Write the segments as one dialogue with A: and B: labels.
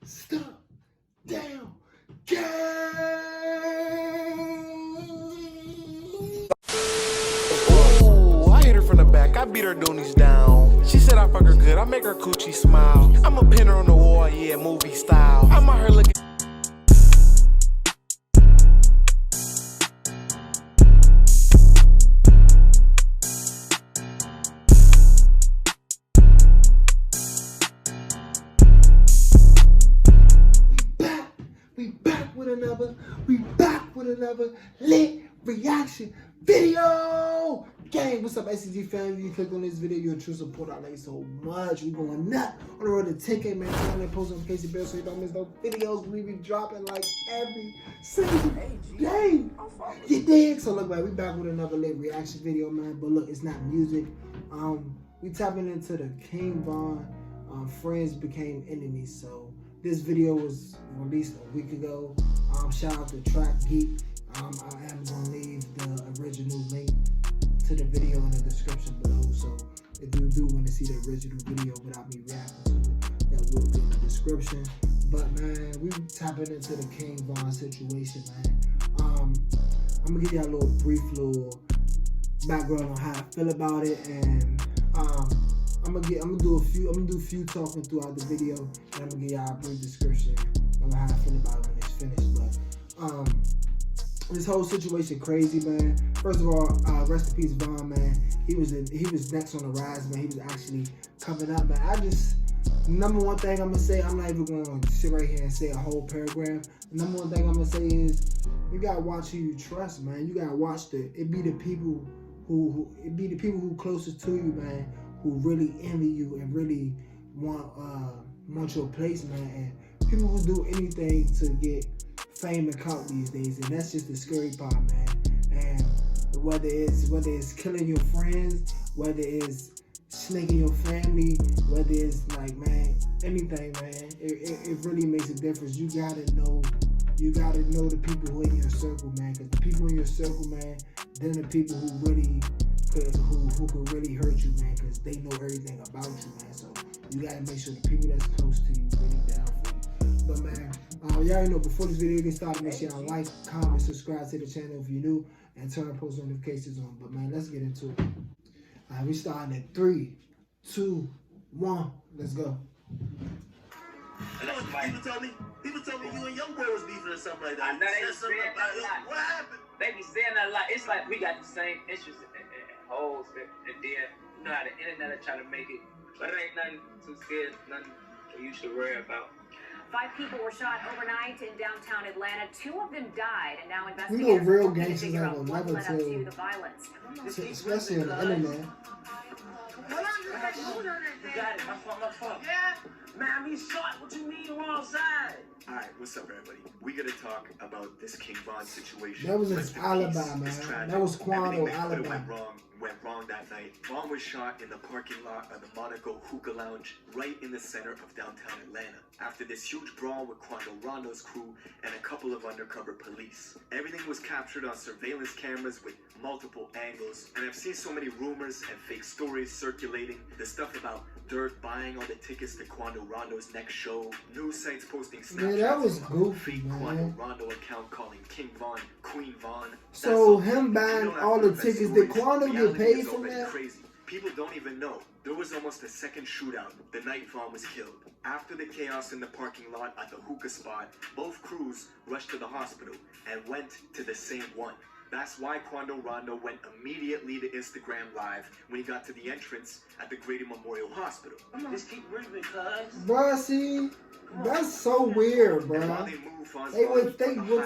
A: Stop down game.
B: Oh, I hit her from the back. I beat her doonies down. She said I fuck her good. I make her coochie smile. I'ma pin her on the wall, yeah, movie style. I'm out here looking.
A: We back with another lit reaction video. Gang, what's up, SCG family? You click on this video, you're a true supporter. I like you so much. We going nuts on the road to 10K, man. Turn that post on Casey Bell so you don't miss those videos. We be dropping like every single day. You dig? So look, man, we back with another lit reaction video, man. But look, it's not music. We tapping into the King Von friends became enemies. So this video was released a week ago. Shout out to Track Geek. I am gonna leave the original link to the video in the description below. So if you do want to see the original video without me reacting to it, that will be in the description. But man, we tapping into the King Von situation, man. I'm gonna give y'all a brief background on how I feel about it, and I'm gonna do a few talking throughout the video, and I'm gonna give y'all a brief description on how I feel about it when it's finished. But this whole situation crazy, man. First of all, rest in peace, Von, man. He was next on the rise, man. He was actually coming up, man. Number one thing I'm gonna say, I'm not even gonna sit right here and say a whole paragraph. The number one thing I'm gonna say is, you gotta watch who you trust, man. You gotta watch it be the people who closest to you, man, who really envy you and really want your place, man. And people who do anything to get fame and clout these days, and that's just the scary part, man. And whether it's killing your friends, whether it's snaking your family, whether it's like, man, anything, man, it really makes a difference. You gotta know the people who are in your circle, man, because the people in your circle, man, they're the people who could really hurt you, man, because they know everything about you, man. So you gotta make sure the people that's close to you really down for you. But man, y'all already know, before this video gets started, make sure y'all like, comment, subscribe to the channel if you're new, and turn post notifications on. But man, let's get into it. All right, we starting at 3, 2, 1. Let's go.
C: People told me you and Young Boy was beefing or something like that.
D: I know they was saying that a lot.
C: What happened?
D: They be saying that a lot. It's like we got the same interests in hoes, and then you know how the internet are trying to make it. But it ain't nothing too serious, nothing you should worry about.
E: 5 people were shot overnight in downtown Atlanta. 2 of them died, and now
A: You
E: investigators
A: know, real
E: are looking to
A: gangsters
E: figure
A: ain't
E: out
A: gonna
E: what
A: never
E: led up
A: tell,
E: to the violence.
A: especially on the internet.
D: You got it. My fault.
C: Yeah. Man, we shot. What you mean wrong side?
F: Alright, what's up, everybody? We gotta talk about this King Von situation.
A: That was his alibi, man. That was Quando alibi.
F: Went wrong that night. Von was shot in the parking lot of the Monaco Hookah Lounge right in the center of downtown Atlanta after this huge brawl with Quando Rondo's crew and a couple of undercover police. Everything was captured on surveillance cameras with multiple angles, and I've seen so many rumors and fake stories circulating. The stuff about Dirk buying all the tickets to Quando Rondo's next show, news sites posting Snapchats.
A: Yeah, that was goofy, man.
F: Quando Rondo account calling King Von Queen Von.
A: So him buying all the tickets, did Quando get paid from that?
F: Crazy. People don't even know. There was almost a second shootout the night Von was killed. After the chaos in the parking lot at the hookah spot, both crews rushed to the hospital and went to the same one. That's why Quando Rondo went immediately to Instagram Live when he got to the entrance at the Grady Memorial Hospital.
C: Just keep breathing, cuz.
A: Bruh, see, that's so weird, bro. They went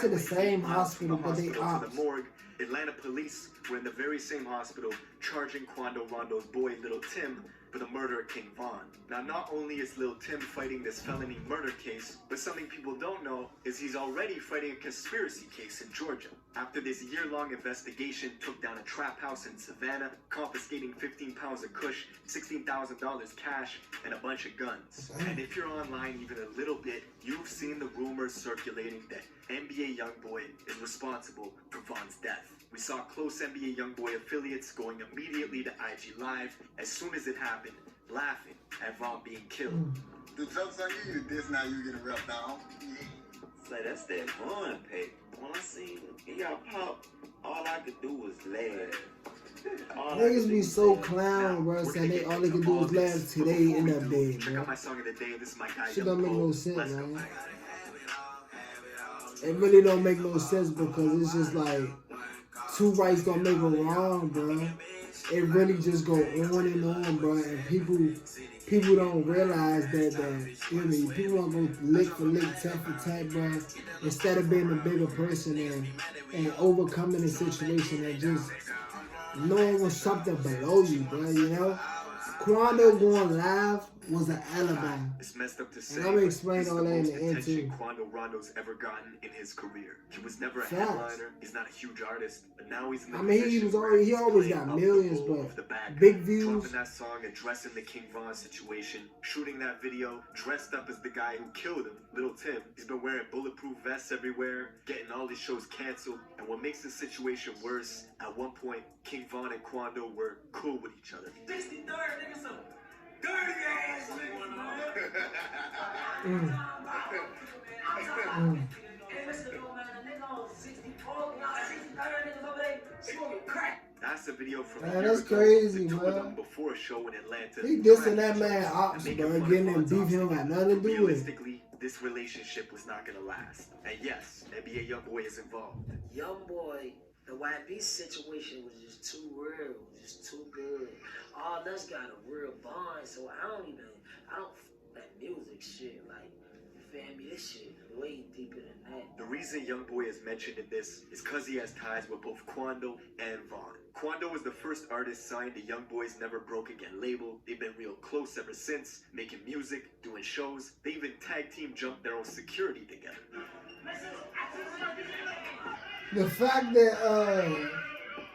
A: to the same hospital, but they ops.
F: The morgue. Atlanta police were in the very same hospital charging Quando Rondo's boy, Little Tim, for the murder of King Von. Now, not only is Lil Tim fighting this felony murder case, but something people don't know is he's already fighting a conspiracy case in Georgia. After this year-long investigation took down a trap house in Savannah, confiscating 15 pounds of kush, $16,000 cash, and a bunch of guns. And if you're online even a little bit, you've seen the rumors circulating that NBA Youngboy is responsible for Von's death. We saw close NBA Youngboy affiliates going immediately to IG Live as soon as it happened, laughing at Von being killed.
G: The joke's on you, you diss now you getting real down.
H: Say that's that fun pay. When I seen y'all pop, all I could do was laugh.
A: Niggas be so clown, bro, saying they all they can do is laugh till they end up dead,
F: Check
A: bro.
F: out my song of the day. This is my guy.
A: Shit don't make no sense, man. It really don't make no sense because it's just like two rights don't make a wrong, bro. It really just go on and on, bro. And people don't realize that you know, people don't go lick for lick, tat for tat, bro. Instead of being a bigger person and overcoming a situation and just knowing what's something below you, bro. You know, Quando going live was an alibi.
F: It's messed up to say.
A: And I'm gonna explain all that in the end
F: attention
A: too.
F: Quando Rondo's ever gotten in his career. He was never a
A: Facts.
F: headliner. He's not a huge artist, but now he's in the
A: I mean, he always got millions, but big views.
F: Dropping that song, addressing the King Von situation, shooting that video, dressed up as the guy who killed him, Little Tim. He's been wearing bulletproof vests everywhere, getting all his shows canceled. And what makes the situation worse, at one point, King Von and Quando were cool with each other.
H: 63rd, nigga, some dirty ass niggas, man.
F: That's a video from
A: Man, that's crazy,
F: the two of them
A: man.
F: before a show in Atlanta.
A: He dissing that man ops, bro. Getting in beef, he don't got nothing to do with it.
F: Realistically, this relationship was not gonna last. And yes, NBA YoungBoy is involved.
I: YoungBoy, the YB situation was just too real, just too good. All us got a real bond, so I don't that music shit, like, you feel me? This shit is way deeper than that.
F: The reason YoungBoy is mentioned in this is because he has ties with both Quando and Von. Quando was the first artist signed to YoungBoy's Never Broke Again label. They've been real close ever since, making music, doing shows. They even tag team jumped their own security together.
A: The fact that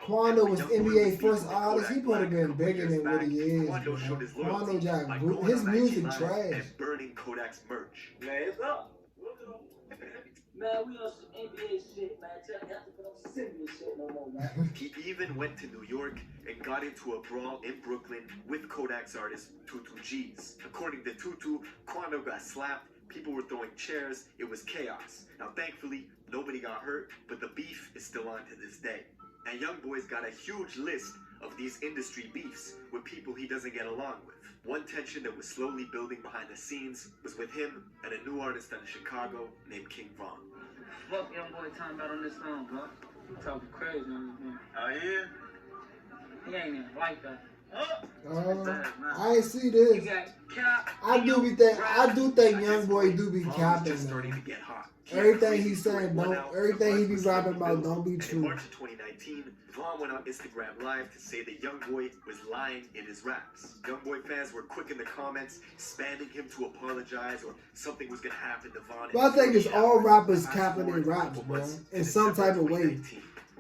A: Quando was NBA first artist, he would have been bigger than what he is.
F: Quando showed his
A: Quando
F: loyalty
A: got
F: by
A: good.
F: going
A: His
F: on
A: music
F: IG Live
A: trash.
F: and burning Kodak's merch.
D: Man, it's up. Man, we on some NBA shit, man. Tell me, I have to put on some serious shit no more, man.
F: He even went to New York and got into a brawl in Brooklyn with Kodak's artist Tutu G's. According to Tutu, Quando got slapped, people were throwing chairs, it was chaos. Now thankfully, nobody got hurt, but the beef is still on to this day. And YoungBoy's got a huge list of these industry beefs with people he doesn't get along with. One tension that was slowly building behind the scenes was with him and a new artist out of Chicago named King Von.
D: Fuck YoungBoy talking about on this song, bro. He talking crazy on this one.
G: Oh yeah?
D: He ain't even like that.
A: I ain't see this.
D: You got Cap.
A: I do think YoungBoy do be
F: Von was
A: capping,
F: just starting
A: man.
F: to get hot.
A: Everything he saying everything he be rapping about don't be
F: And in
A: true.
F: March of 2019, Von went on Instagram Live to say that YoungBoy was lying in his raps. YoungBoy fans were quick in the comments, spamming him to apologize or something was gonna happen to Von.
A: But I think it's all rappers capping their raps, bro, in some type of way.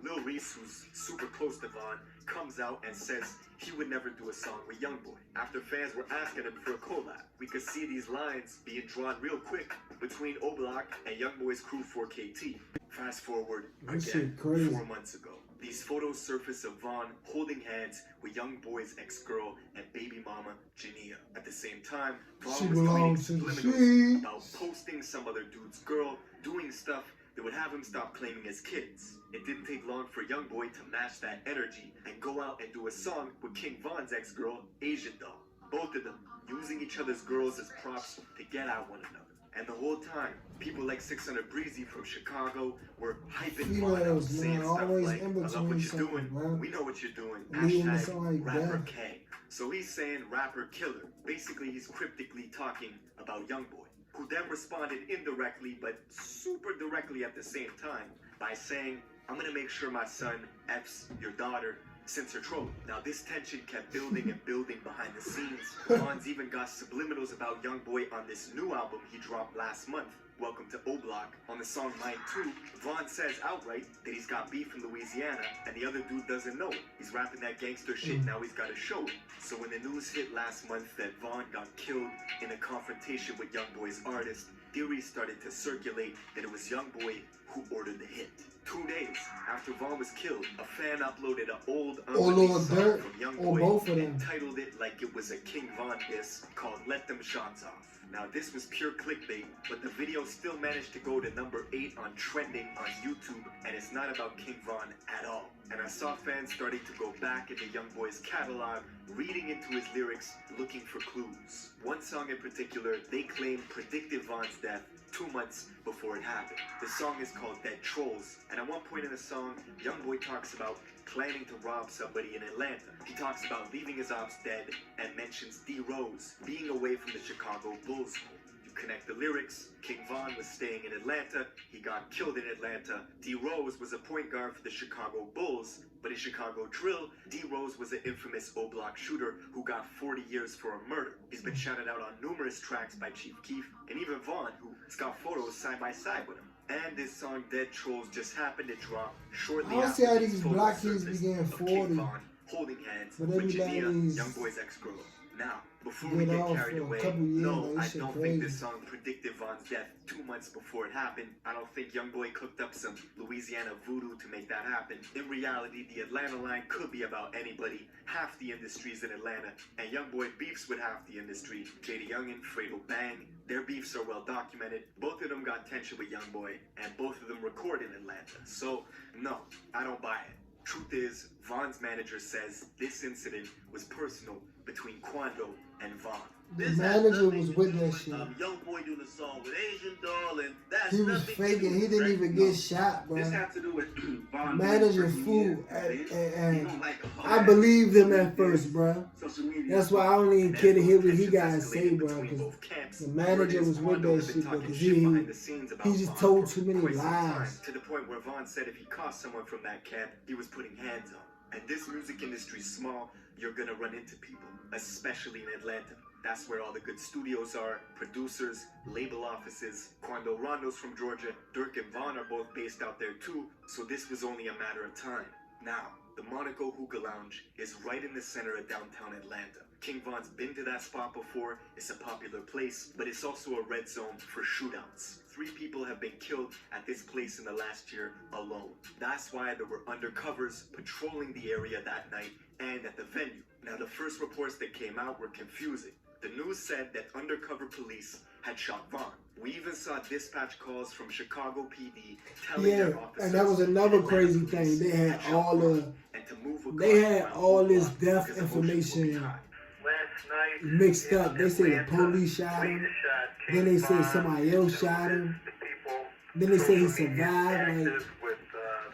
F: Lil Reese, who's super close to Von, comes out and says he would never do a song with YoungBoy. After fans were asking him for a collab, we could see these lines being drawn real quick between O-Block and YoungBoy's crew 4KT. Fast forward
A: This
F: again
A: shit crazy.
F: 4 months ago. These photos surface of Von holding hands with YoungBoy's ex-girl and baby mama, Jania. At the same time,
A: She
F: Von was tweeting
A: belongs to the
F: subliminals
A: sheep.
F: about posting some other dude's girl, doing stuff that would have him stop claiming his kids. It didn't take long for YoungBoy to match that energy and go out and do a song with King Von's ex-girl, Asian Doll. Both of them using each other's girls as props to get at one another. And the whole time, people like 600 Breezy from Chicago were hyping Von up,
A: Females,
F: saying
A: man,
F: stuff
A: always
F: like,
A: in
F: I love what
A: between
F: you're
A: something,
F: doing,
A: bro.
F: we know what you're doing,
A: Leading to something like
F: Rapper
A: that.
F: K. So he's saying rapper killer. Basically, he's cryptically talking about YoungBoy, who then responded indirectly, but super directly at the same time, by saying, I'm gonna make sure my son F's your daughter since her trolling. Now this tension kept building and building behind the scenes. Von's even got subliminals about YoungBoy on this new album he dropped last month, Welcome to O-Block. On the song Mine 2, Von says outright that he's got beef in Louisiana and the other dude doesn't know it. He's rapping that gangster shit, now he's gotta show it. So when the news hit last month that Von got killed in a confrontation with YoungBoy's artist, theories started to circulate that it was YoungBoy who ordered the hit. 2 days after Vaughn was killed, a fan uploaded an old
A: Lil
F: unreleased song
A: Durk,
F: from Young
A: or
F: Boy
A: both of them.
F: and titled it like it was a King Von diss called Let Them Shots Off. Now this was pure clickbait, but the video still managed to go to number 8 on trending on YouTube, and it's not about King Von at all. And I saw fans starting to go back into Young Boy's catalog, reading into his lyrics, looking for clues. One song in particular, they claim predicted Von's death 2 months before it happened. The song is called Dead Trolls, and at one point in the song, Young Boy talks about planning to rob somebody in Atlanta. He talks about leaving his ops dead and mentions D Rose being away from the Chicago Bulls home. You connect the lyrics, King Von was staying in Atlanta, he got killed in Atlanta. D Rose was a point guard for the Chicago Bulls, but in Chicago drill, D Rose was an infamous O-Block shooter who got 40 years for a murder. He's been shouted out on numerous tracks by Chief Keef, and even Von, who's got photos side by side with him. And this song, Dead Trolls, just happened to drop shortly
A: I don't
F: after
A: see how
F: these
A: these
F: photos
A: black kids
F: surfaced
A: be getting
F: of King
A: 40.
F: Von holding hands
A: But they
F: with
A: be letting
F: Jania,
A: these
F: Young Boy's ex-girl. Now, before we
A: get
F: get
A: off
F: carried
A: for a
F: away,
A: couple years,
F: no,
A: like,
F: I
A: this shit
F: don't
A: crazy.
F: think this song predicted Von's death 2 months before it happened. I don't think Young Boy cooked up some Louisiana voodoo to make that happen. In reality, the Atlanta line could be about anybody. Half the industry's in Atlanta, and Young Boy beefs with half the industry. Jada Youngin, Fredo Bang, their beefs are well documented. Both of them got tension with Young Boy, and both of them record in Atlanta. So, no, I don't buy it. Truth is, Von's manager says this incident was personal between Quando and Von.
A: The manager was with that shit.
C: Young Boy doing a song with Asian Doll, and that's
A: He was
C: nothing
A: faking.
C: to
A: He didn't
C: right?
A: even get shot, bro.
H: This had to do with Von.
A: Manager
H: being
A: fool,
H: pretty
A: and
H: don't like
A: I believed him at first, bro.
H: social media.
A: That's why I don't even care to hear what he
F: Tensions
A: got to
F: escalated
A: say, bro.
F: between
A: Because
F: both camps.
A: the manager was with
F: Quando
A: that
F: had been
A: shit, bro.
F: talking
A: Because
F: shit behind the scenes about
A: he just
F: Von
A: told
F: for
A: too many
F: quite some time,
A: lies.
F: to the point where Von said if he caught someone from that camp, he was putting hands on. And this music industry's small, you're gonna run into people, especially in Atlanta. That's where all the good studios are, producers, label offices. Quando Rondo's from Georgia, Durk and Von are both based out there too, so this was only a matter of time. Now, the Monaco Hookah Lounge is right in the center of downtown Atlanta. King Von's been to that spot before, it's a popular place, but it's also a red zone for shootouts. 3 people have been killed at this place in the last year alone. That's why there were undercovers patrolling the area that night and at the venue. Now, the first reports that came out were confusing. The news said that undercover police had shot Von. We even saw dispatch calls from Chicago PD telling
A: Yeah,
F: their officers
A: and that was another
F: Atlanta
A: crazy
F: police
A: thing. They had
F: shot
A: all
F: Von,
A: the,
F: and to move a
A: they
F: car
A: had
F: around
A: all
F: the
A: this
F: block
A: death
F: because the motion would be
A: information
F: high.
J: Last night,
A: mixed up. They said the
J: Atlanta,
A: police shot him.
J: police shot
A: Then they
J: King
A: said
J: Von,
A: somebody else
J: and
A: shot him.
J: the people,
A: Then they say he
J: social media
A: survived. Like,
J: active with,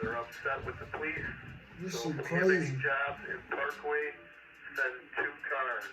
J: they're upset with the police.
A: this
J: So
A: shit
J: if you have any
A: crazy.
J: jobs in Parkway, send 2 cars.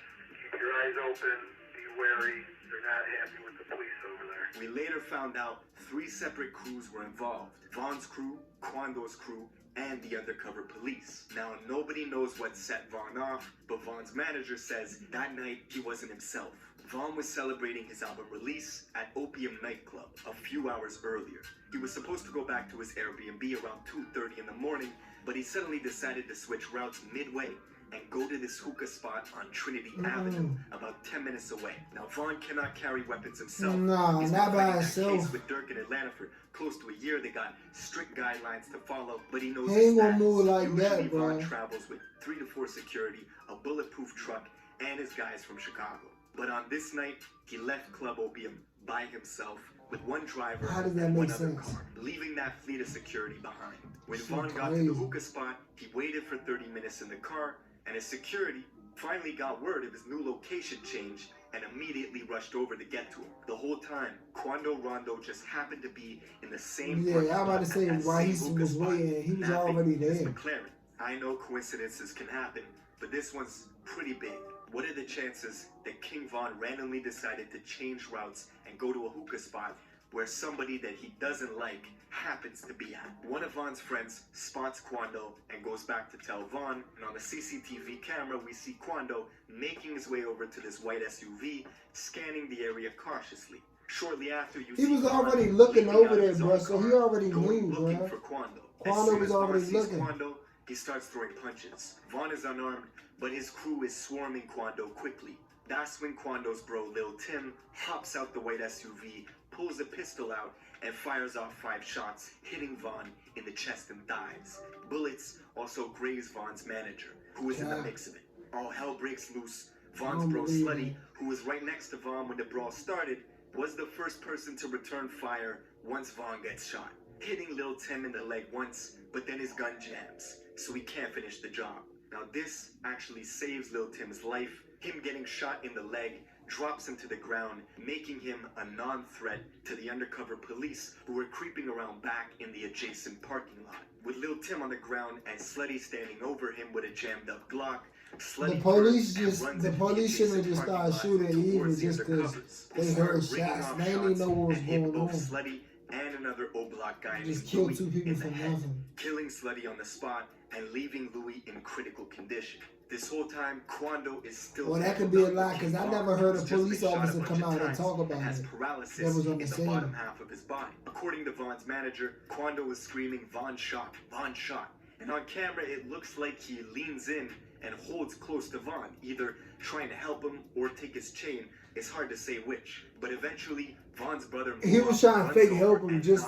J: Keep your eyes open. Be wary. They're not happy with the police over there.
F: We later found out 3 separate crews were involved. Von's crew, Quando's crew, and the undercover police. Now, nobody knows what set Von off, but Von's manager says that night he wasn't himself. Von was celebrating his album release at Opium Nightclub a few hours earlier. He was supposed to go back to his Airbnb around 2:30 in the morning, but he suddenly decided to switch routes midway and go to this hookah spot on Trinity Avenue, about 10 minutes away. Now, Von cannot carry weapons himself.
A: Nah,
F: He's
A: not
F: been
A: by
F: fighting that
A: himself.
F: case with Durk in Atlanta for close to a year. They got strict guidelines to follow, but he knows
A: He
F: his
A: ain't gonna
F: stats.
A: move like
F: Usually,
A: that, bro.
F: Von travels with 3 to 4 security, a bulletproof truck, and his guys from Chicago. But on this night, he left Club Opium by himself with 1 driver
A: How does that
F: and 1
A: make
F: other
A: sense?
F: car, leaving that fleet of security behind. When
A: Shit
F: Von got to
A: crazy.
F: the hookah spot, he waited for 30 minutes in the car, and his security finally got word of his new location change and immediately rushed over to get to him. The whole time, Quando Rondo just happened to be in the same
A: Yeah,
F: parking
A: I'm about to
F: lot
A: say
F: at that
A: while he
F: same hookah
A: was
F: spot,
A: waiting, he was
F: napping
A: already
F: his
A: there.
F: McLaren. I know coincidences can happen, but this one's pretty big. What are the chances that King Von randomly decided to change routes and go to a hookah spot where somebody that he doesn't like happens to be at? One of Von's friends spots Quando and goes back to tell Von, and on the CCTV camera we see Quando making his way over to this white SUV, scanning the area cautiously. Shortly after, you
A: He
F: see
A: was
F: Von
A: already looking
F: leaping
A: over
F: out of
A: there,
F: his
A: bro,
F: own
A: so he
F: car,
A: already
F: going
A: knew,
F: looking
A: bro.
F: for Quando.
A: Quando
F: As soon
A: was
F: as Von
A: already
F: sees
A: looking.
F: Quando, he starts throwing punches. Von is unarmed, but his crew is swarming Quando quickly. That's when Quando's bro Lil Tim hops out the white SUV, pulls a pistol out, and fires off 5 shots, hitting Vaughn in the chest and thighs. Bullets also graze Vaughn's manager, who was in the mix of it. All hell breaks loose. Vaughn's bro Slutty, who was right next to Vaughn when the brawl started, was the first person to return fire once Vaughn gets shot, hitting Lil Tim in the leg once, but then his gun jams, so he can't finish the job. Now this actually saves Lil Tim's life. Him getting shot in the leg drops him to the ground, making him a non-threat to the undercover police who were creeping around back in the adjacent parking lot. With Lil Tim on the ground and Slutty standing over him with a jammed up Glock,
A: the police shouldn't have just started shooting even just because they heard shots. They didn't know what was going on.
F: Slutty and another O-Block guy
A: just
F: named
A: killed
F: Louis
A: 2 people
F: in the
A: for
F: head,
A: nothing.
F: killing Slutty on the spot and leaving Louis in critical condition. This whole time, Quando is still.
A: Well, that could be a lie because I never heard a police officer come out and talk about
F: has
A: it.
F: paralysis
A: That was on the
F: in the
A: scene.
F: bottom half of his body. According to Vaughn's manager, Quando was screaming, "Vaughn shot, Vaughn shot." And on camera, it looks like he leans in and holds close to Vaughn, either trying to help him or take his chain. It's hard to say which, but eventually Vaughn's brother
A: He was trying to fake help him just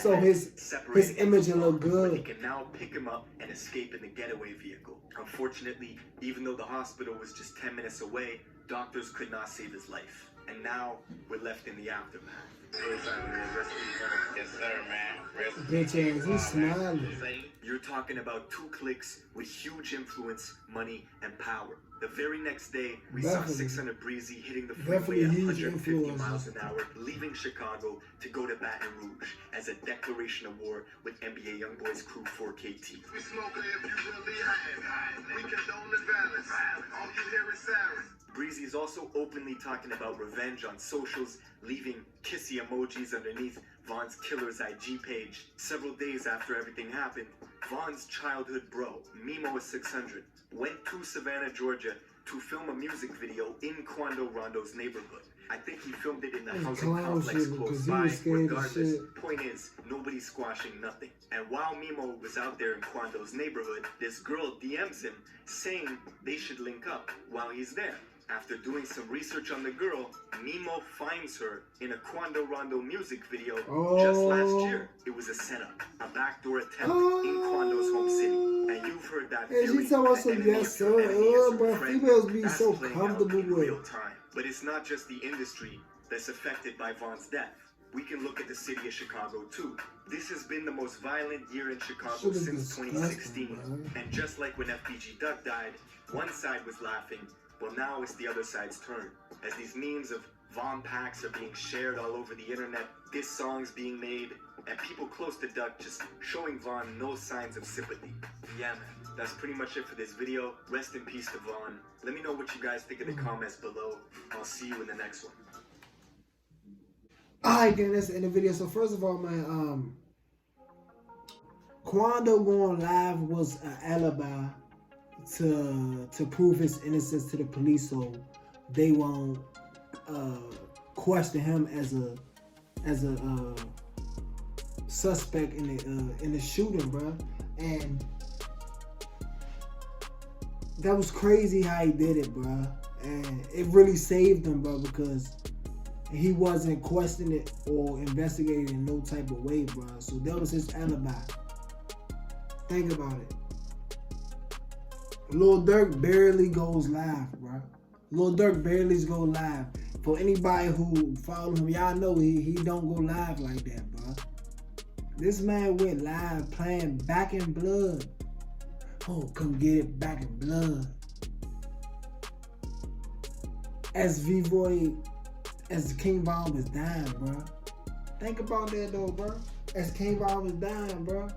A: so his image would look good.
F: He can now pick him up and escape in the getaway vehicle. Unfortunately, even though the hospital was just 10 minutes away, doctors could not save his life. And now we're left in the aftermath.
H: Yes, sir, man.
A: Bitch ass, he's smiling.
F: You're talking about 2 clicks with huge influence, money, and power. The very next day, we saw 600 Breezy hitting the freeway at 150 miles an hour, leaving Chicago to go to Baton Rouge as a declaration of war with NBA YoungBoy's crew 4KT.
J: We smoke it if you really high. We condone the violence. All you hear is sirens.
F: Breezy is also openly talking about revenge on socials, leaving kissy emojis underneath Vaughn's killer's IG page. Several days after everything happened, Vaughn's childhood bro, Mimo600, went to Savannah, Georgia to film a music video in Quando Rondo's neighborhood. I think he filmed it in the housing complex close by. Regardless, point is, nobody's squashing nothing. And while Mimo was out there in Quando's neighborhood, this girl DMs him saying they should link up while he's there. After doing some research on the girl, Mimo finds her in a Quando Rondo music video just last year. It was a setup, a backdoor attempt in Quando's home city. And you've heard that theory.
A: And she told us, yes sir, but females be so comfortable with
F: real time. But it's not just the industry that's affected by Vaughn's death. We can look at the city of Chicago too. This has been the most violent year in Chicago since 2016. And just like when FBG Duck died, one side was laughing. Well, now it's the other side's turn. As these memes of Vaughn packs are being shared all over the internet, diss songs being made, and people close to Duck just showing Vaughn no signs of sympathy. Yeah, man, that's pretty much it for this video. Rest in peace to Vaughn. Let me know what you guys think in the comments below. I'll see you in the next one.
A: Alright, then let's end the video. So first of all, man, Quando going live was an alibi to prove his innocence to the police, so they won't question him as a suspect in the shooting, bro. And that was crazy how he did it, bro. And it really saved him, bro, because he wasn't questioning it or investigating in no type of way, bro. So that was his alibi. Think about it. Lil Durk barely goes live, bro. Lil Durk barely goes live. For anybody who follow him, y'all know he don't go live like that, bro. This man went live playing Back in Blood. Oh, come get it, Back in Blood. As King Von was dying, bro. Think about that though, bro. As King Von was dying, bro.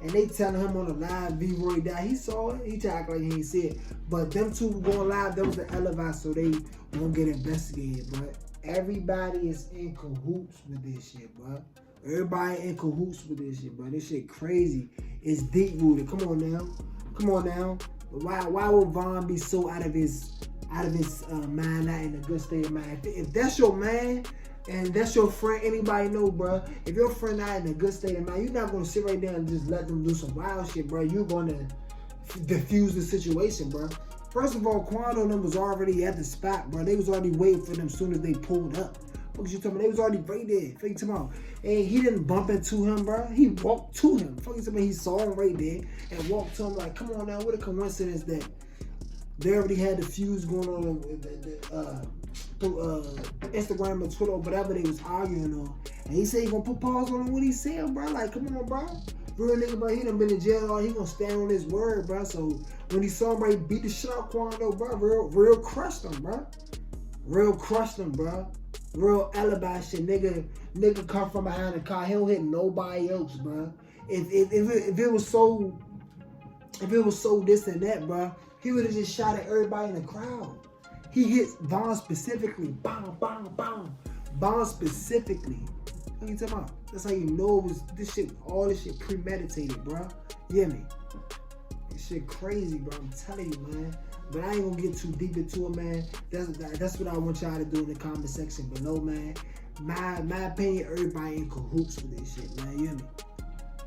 A: And they telling him on the live, V-Roy died. He saw it. He tried to act like he ain't see it. But them two going live, that was the alibi, so they won't get investigated, bro. Everybody is in cahoots with this shit, bro. Everybody in cahoots with this shit, bro. This shit crazy. It's deep rooted. Come on now. Come on now. Why would Vaughn be so out of his mind, not in a good state of mind? If that's your man, and that's your friend, anybody know, bro. If your friend not in a good state of mind, you're not gonna sit right there and just let them do some wild shit, bro. You're gonna diffuse the situation, bro. First of all, Quando and them was already at the spot, bro. They was already waiting for them as soon as they pulled up. Fuck you talking about? They was already right there. Fuck you talking about? And he didn't bump into him, bro. He walked to him. Fuck you talking about? He saw him right there and walked to him like, come on now, what a coincidence that they already had the fuse going on through Instagram or Twitter or whatever they was arguing on. And he said he gonna put pause on what he said, bro. Like, come on, bro. Real nigga, bro. He done been in jail all. He gonna stand on his word, bro. So when he saw him, bro, he beat the shit out of Quando, bro. Real crushed him, bro. Real crushed him, bro. Real alibi shit. Nigga come from behind the car. He don't hit nobody else, bro. If it was so this and that, bro, he would have just shot at everybody in the crowd. He hit Vaughn specifically. Bang, bang, bang. Vaughn specifically. What you talking about? That's how you know it was all this shit premeditated, bro. You hear me? This shit crazy, bro. I'm telling you, man. But I ain't gonna get too deep into it, man. That's what I want y'all to do in the comment section below, man. My opinion, everybody in cahoots with this shit, man. You hear me?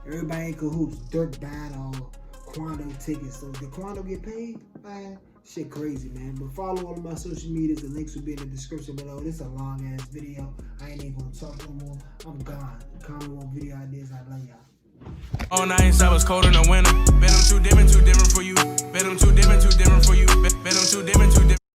A: Everybody in cahoots. Dirk bad all Quando tickets. So did Quando get paid? Man, shit crazy, man. But follow all of my social medias. The links will be in the description below. This is a long ass video. I ain't even gonna talk no more. I'm gone. Comment on video ideas. I love y'all.
B: All nights I was cold in the winter. Been too different for you.